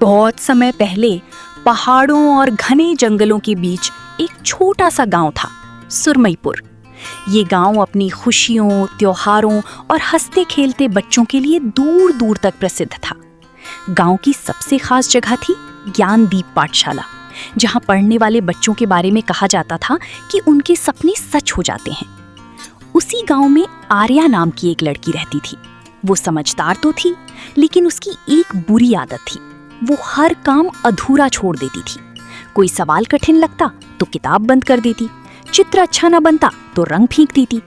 बहुत समय पहले पहाड़ों और घने जंगलों के बीच एक छोटा सा गांव था, सुरमईपुर। ये गांव अपनी खुशियों, त्योहारों और हंसते खेलते बच्चों के लिए दूर दूर तक प्रसिद्ध था। गांव की सबसे खास जगह थी ज्ञानदीप पाठशाला, जहां पढ़ने वाले बच्चों के बारे में कहा जाता था कि उनके सपने सच हो जाते हैं। उसी गांव में आर्या नाम की एक लड़की रहती थी। वो समझदार तो थी, लेकिन उसकी एक बुरी आदत थी। वो हर काम अधूरा छोड़ देती थी। कोई सवाल कठिन लगता तो किताब बंद कर देती, चित्र अच्छा न बनता तो रंग फेंक देती।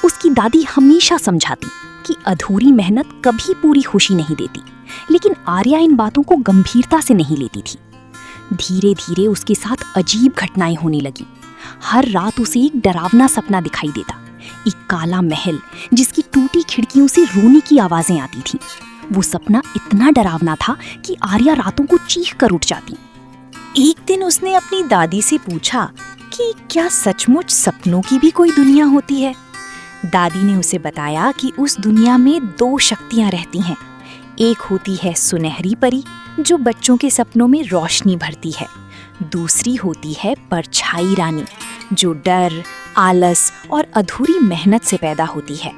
उसकी दादी हमेशा समझाती कि अधूरी मेहनत कभी पूरी खुशी नहीं देती, लेकिन आर्या इन बातों को गंभीरता से नहीं लेती थी। धीरे धीरे उसके साथ अजीब घटनाएं होने लगी। हर रात उसे एक डरावना सपना दिखाई देता, एक काला महल जिसकी टूटी खिड़कियों से रोने की आवाजें आती थीं। वो सपना इतना डरावना था कि आर्या रातों को चीख कर उठ जाती। एक दिन उसने अपनी दादी से पूछा कि क्या सचमुच सपनों की भी कोई दुनिया होती है। दादी ने उसे बताया कि उस दुनिया में दो शक्तियां रहती हैं। एक होती है सुनहरी परी, जो बच्चों के सपनों में रोशनी भरती है। दूसरी होती है परछाई रानी, जो डर, आलस और अधूरी मेहनत से पैदा होती है।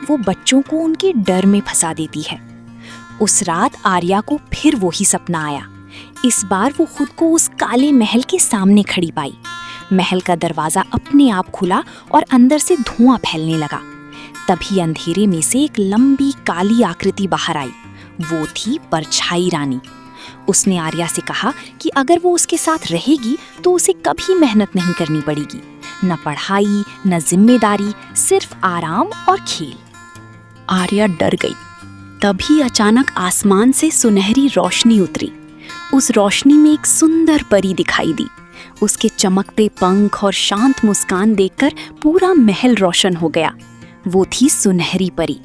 वो बच्चों को उनके डर में फंसा देती है। उस रात आर्या को फिर वही सपना आया। इस बार वो खुद को उस काले महल के सामने खड़ी पाई। महल का दरवाजा अपने आप खुला और अंदर से धुआं फैलने लगा। तभी अंधेरे में से एक लंबी काली आकृति बाहर आई। वो थी परछाई रानी। उसने आर्या से कहा कि अगर वो उसके साथ रहेगी तो उसे कभी मेहनत नहीं करनी पड़ेगी, न पढ़ाई, न जिम्मेदारी, सिर्फ आराम और खेल। आर्या डर गई। तभी अचानक आसमान से सुनहरी रोशनी उतरी। उस रोशनी में एक सुंदर परी दिखाई दी। उसके चमकते पंख और शांत मुस्कान देखकर पूरा महल रोशन हो गया। वो थी सुनहरी परी।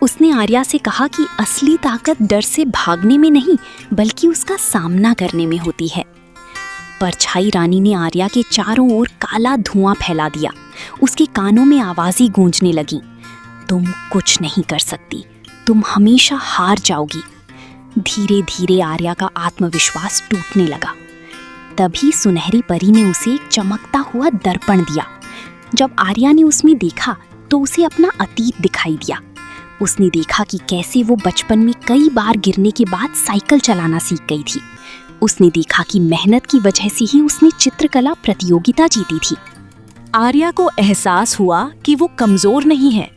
उसने आर्या से कहा कि असली ताकत डर से भागने में नहीं, बल्कि उसका सामना करने में होती है। परछाई रानी ने आर्या के चारों ओर काला धुआं फैला दिया। उसके कानों में आवाजें गूंजने लगीं, तुम कुछ नहीं कर सकती, तुम हमेशा हार जाओगी। धीरे धीरे आर्या का आत्मविश्वास टूटने लगा। तभी सुनहरी परी ने उसे एक चमकता हुआ दर्पण दिया। जब आर्या ने उसमें देखा तो उसे अपना अतीत दिखाई दिया। उसने देखा कि कैसे वो बचपन में कई बार गिरने के बाद साइकिल चलाना सीख गई थी। उसने देखा कि मेहनत की वजह से ही उसने चित्रकला प्रतियोगिता जीती थी। आर्या को एहसास हुआ कि वो कमजोर नहीं है।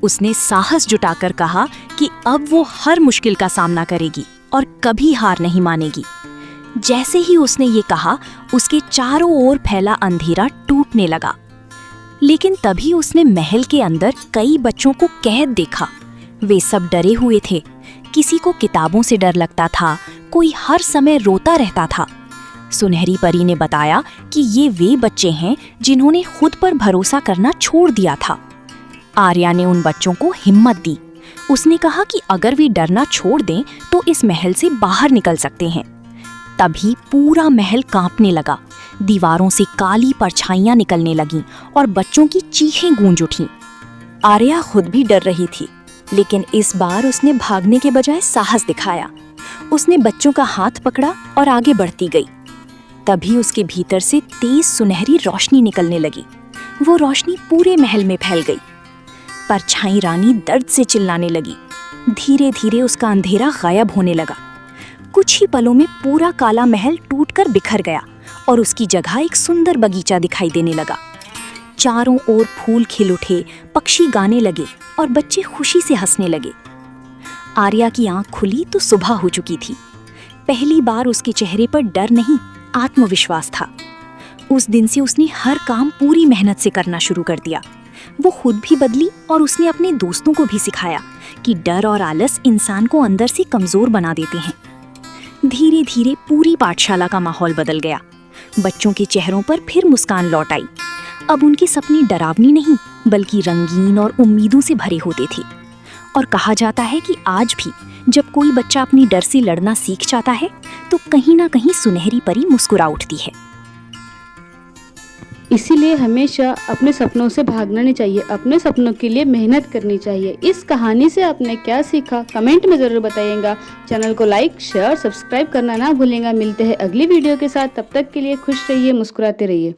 उसने साहस जुटाकर कहा कि अब वो हर मुश्किल का सामना करेगी और कभी हार नहीं मानेगी। जैसे ही उसने ये कहा, उसके चारों ओर फैला अंधेरा टूटने लगा। लेकिन तभी उसने महल के अंदर कई बच्चों को कैद देखा। वे सब डरे हुए थे। किसी को किताबों से डर लगता था, कोई हर समय रोता रहता था। सुनहरी परी ने बताया कि ये वे बच्चे हैं जिन्होंने खुद पर भरोसा करना छोड़ दिया था। आर्या ने उन बच्चों को हिम्मत दी। उसने कहा कि अगर वे डरना छोड़ दें तो इस महल से बाहर निकल सकते हैं। तभी पूरा महल कांपने लगा। दीवारों से काली परछाइयां निकलने लगीं और बच्चों की चीखें गूंज उठीं। आर्या खुद भी डर रही थी, लेकिन इस बार उसने भागने के बजाय साहस दिखाया। उसने बच्चों का हाथ पकड़ा और आगे बढ़ती गई। तभी उसके भीतर से तेज सुनहरी रोशनी निकलने लगी। वो रोशनी पूरे महल में फैल गई। परछाई रानी दर्द से चिल्लाने लगी। धीरे धीरे उसका अंधेरा गायब होने लगा। कुछ ही पलों में पूरा काला महल टूटकर बिखर गया और उसकी जगह एक सुंदर बगीचा दिखाई देने लगा। चारों ओर फूल खिल उठे, पक्षी गाने लगे और बच्चे खुशी से हंसने लगे। आर्या की आंख खुली तो सुबह हो चुकी थी। पहली बार उसके चेहरे पर डर नहीं, आत्मविश्वास था। उस दिन से उसने हर काम पूरी मेहनत से करना शुरू कर दिया। वो खुद भी बदली और उसने अपने दोस्तों को भी सिखाया कि डर और आलस इंसान को अंदर से कमजोर बना देते हैं। धीरे धीरे पूरी पाठशाला का माहौल बदल गया। बच्चों के चेहरों पर फिर मुस्कान लौट आई। अब उनके सपने डरावनी नहीं, बल्कि रंगीन और उम्मीदों से भरे होते थे। और कहा जाता है कि आज भी जब कोई बच्चा अपनी डर से लड़ना सीख जाता है तो कहीं ना कहीं सुनहरी परी मुस्कुरा उठती है। इसीलिए हमेशा अपने सपनों से भागना नहीं चाहिए, अपने सपनों के लिए मेहनत करनी चाहिए। इस कहानी से आपने क्या सीखा कमेंट में ज़रूर बताइएगा। चैनल को लाइक शेयर सब्सक्राइब करना ना भूलिएगा। मिलते हैं अगली वीडियो के साथ, तब तक के लिए खुश रहिए, मुस्कुराते रहिए।